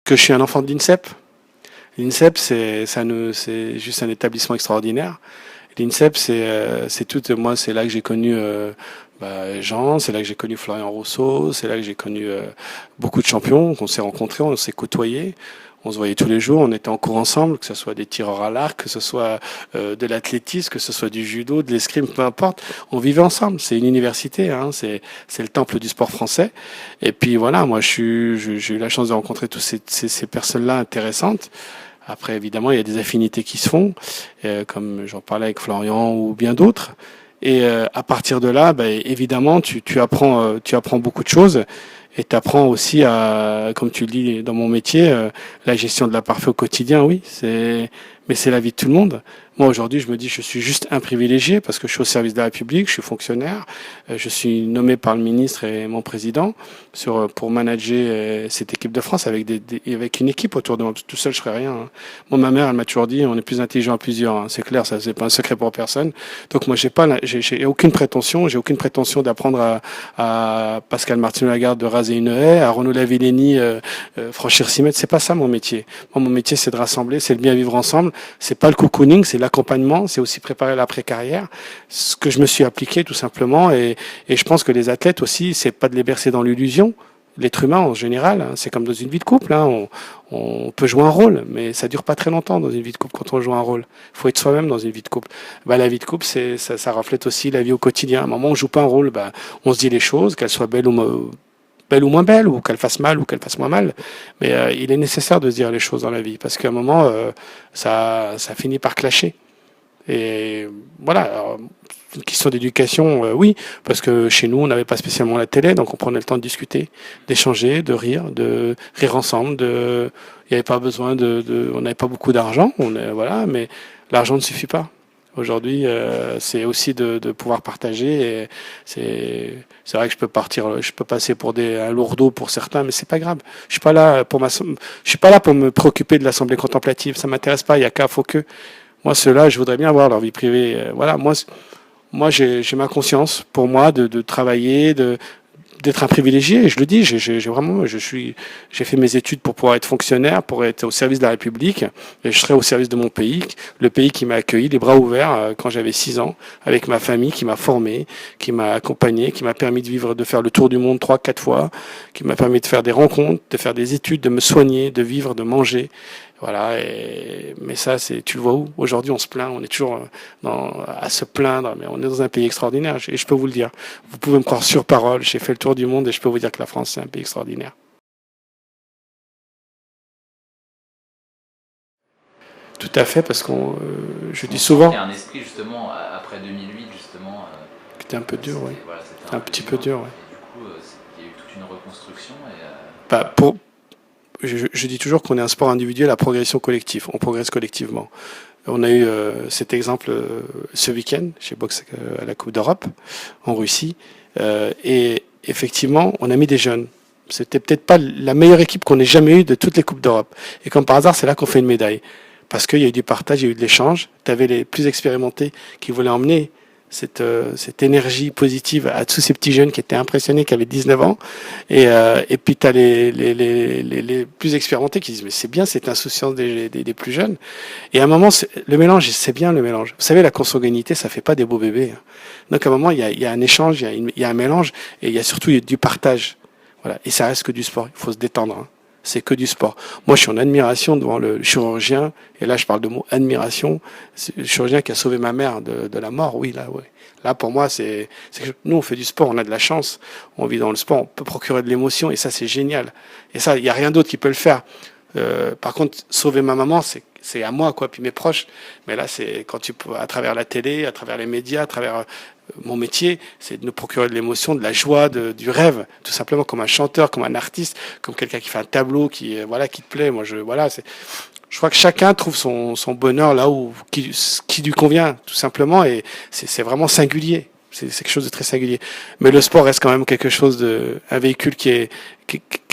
Que je suis un enfant de l'INSEP. L'INSEP, c'est juste un établissement extraordinaire. L'INSEP, c'est tout. Moi, c'est là que j'ai connu Jean, c'est là que j'ai connu Florian Rousseau, c'est là que j'ai connu beaucoup de champions, qu'on s'est rencontrés, on s'est côtoyés. On se voyait tous les jours, on était en cours ensemble, que ce soit des tireurs à l'arc, que ce soit de l'athlétisme, que ce soit du judo, de l'escrime, peu importe. On vivait ensemble. C'est une université, hein, c'est le temple du sport français. Et puis voilà, moi j'ai eu la chance de rencontrer toutes ces personnes-là intéressantes. Après, évidemment, il y a des affinités qui se font, comme j'en parlais avec Florian ou bien d'autres. Et à partir de là, évidemment, tu apprends beaucoup de choses. Et tu apprends aussi à, comme tu le dis dans mon métier, la gestion de la parfait au quotidien, oui, mais c'est la vie de tout le monde. Moi, aujourd'hui, je me dis, je suis juste un privilégié parce que je suis au service de la République, je suis fonctionnaire, je suis nommé par le ministre et mon président pour manager cette équipe de France avec une équipe autour de moi. Tout seul, je ferais rien, hein. Moi, ma mère, elle m'a toujours dit, on est plus intelligent à plusieurs, hein. C'est clair, ça, c'est pas un secret pour personne. Donc, moi, j'ai aucune prétention d'apprendre à Pascal Martino-Lagarde de raser une haie, à Renaud Lavillenie franchir 6 mètres. C'est pas ça mon métier. Moi, mon métier, c'est de rassembler, c'est de bien vivre ensemble. C'est pas le cocooning, c'est l'accompagnement, c'est aussi préparer l'après-carrière. Ce que je me suis appliqué tout simplement, et je pense que les athlètes aussi, c'est pas de les bercer dans l'illusion. L'être humain en général, hein, c'est comme dans une vie de couple, hein, on peut jouer un rôle, mais ça dure pas très longtemps dans une vie de couple quand on joue un rôle. Il faut être soi-même dans une vie de couple. La vie de couple, ça reflète aussi la vie au quotidien. À un moment où on joue pas un rôle, on se dit les choses, qu'elles soient belles ou moins belles, ou qu'elles fassent mal ou qu'elles fassent moins mal. Mais il est nécessaire de se dire les choses dans la vie, parce qu'à un moment, ça finit par clasher. Et voilà, alors, une question d'éducation, oui, parce que chez nous, on n'avait pas spécialement la télé, donc on prenait le temps de discuter, d'échanger, de rire ensemble. Il n'y avait pas besoin on n'avait pas beaucoup d'argent, voilà, mais l'argent ne suffit pas. Aujourd'hui, c'est aussi de pouvoir partager. Et c'est vrai que je peux passer pour un lourdeau pour certains, mais c'est pas grave. Je suis pas là pour me préoccuper de l'assemblée contemplative. Ça m'intéresse pas. Il y a qu'à, faut que. Moi, ceux-là, je voudrais bien avoir leur vie privée. Voilà, moi, j'ai ma conscience pour moi de travailler, d'être un privilégié. Et je le dis, j'ai fait mes études pour pouvoir être fonctionnaire, pour être au service de la République, et je serai au service de mon pays, le pays qui m'a accueilli, les bras ouverts, quand j'avais 6 ans, avec ma famille, qui m'a formé, qui m'a accompagné, qui m'a permis de faire le tour du monde 3, 4 fois, qui m'a permis de faire des rencontres, de faire des études, de me soigner, de vivre, de manger. Voilà, mais ça, tu le vois où? Aujourd'hui, on se plaint, on est toujours à se plaindre, mais on est dans un pays extraordinaire, et je peux vous le dire. Vous pouvez me croire sur parole, j'ai fait le tour du monde et je peux vous dire que la France, c'est un pays extraordinaire. Tout à fait, parce je dis souvent. Il y a un esprit, justement, après 2008, justement. C'était un peu dur, oui. Voilà, c'était un petit peu dur, oui. Et du coup, il y a eu toute une reconstruction. Je dis toujours qu'on est un sport individuel à progression collective. On progresse collectivement. On a eu cet exemple ce week-end chez Boxe à la Coupe d'Europe en Russie. Et effectivement, on a mis des jeunes. C'était peut-être pas la meilleure équipe qu'on ait jamais eue de toutes les Coupes d'Europe. Et comme par hasard, c'est là qu'on fait une médaille. Parce qu'il y a eu du partage, il y a eu de l'échange. Tu avais les plus expérimentés qui voulaient emmener cette énergie positive à tous ces petits jeunes qui étaient impressionnés, qui avaient 19 ans. Et puis tu as les plus expérimentés qui disent mais c'est bien cette insouciance des plus jeunes. Et à un moment, le mélange, c'est bien le mélange. Vous savez, la consanguinité, ça fait pas des beaux bébés. Donc à un moment, il y a un échange, il y a un mélange, et il y a surtout du partage. Voilà. Et ça reste que du sport. Il faut se détendre, hein. C'est que du sport. Moi, je suis en admiration devant le chirurgien, et là, je parle de mot admiration. C'est le chirurgien qui a sauvé ma mère de la mort, oui, là, ouais. Là, pour moi, nous, on fait du sport, on a de la chance, on vit dans le sport, on peut procurer de l'émotion, et ça, c'est génial. Et ça, il n'y a rien d'autre qui peut le faire. Par contre, sauver ma maman, c'est à moi, quoi, puis mes proches. Mais là, c'est quand à travers la télé, à travers les médias, à travers mon métier, c'est de nous procurer de l'émotion, de la joie, du rêve, tout simplement comme un chanteur, comme un artiste, comme quelqu'un qui fait un tableau qui te plaît. Moi, je crois que chacun trouve son bonheur là qui lui convient, tout simplement, et c'est vraiment singulier. C'est quelque chose de très singulier. Mais le sport reste quand même quelque chose un véhicule quelque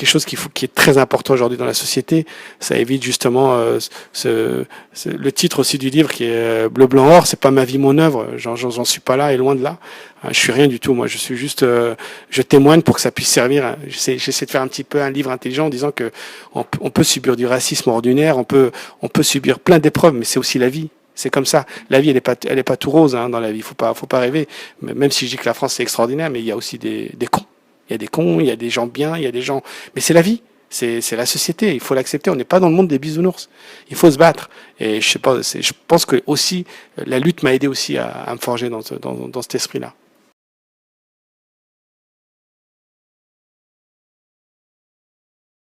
chose qui est très important aujourd'hui dans la société. Ça évite justement le titre aussi du livre qui est Bleu, blanc, or. C'est pas ma vie, mon œuvre. J'en suis pas là et loin de là. Je suis rien du tout. Moi, je suis juste, je témoigne pour que ça puisse servir. J'essaie de faire un petit peu un livre intelligent en disant que on peut subir du racisme ordinaire, on peut subir plein d'épreuves, mais c'est aussi la vie. C'est comme ça. La vie, elle est pas tout rose dans la vie. Faut pas rêver. Même si je dis que la France c'est extraordinaire, mais il y a aussi des cons. Il y a des cons, il y a des gens bien, il y a des gens. Mais c'est la vie. C'est la société. Il faut l'accepter. On n'est pas dans le monde des bisounours. Il faut se battre. Et je sais pas. Je pense que aussi la lutte m'a aidé aussi à me forger dans cet esprit-là.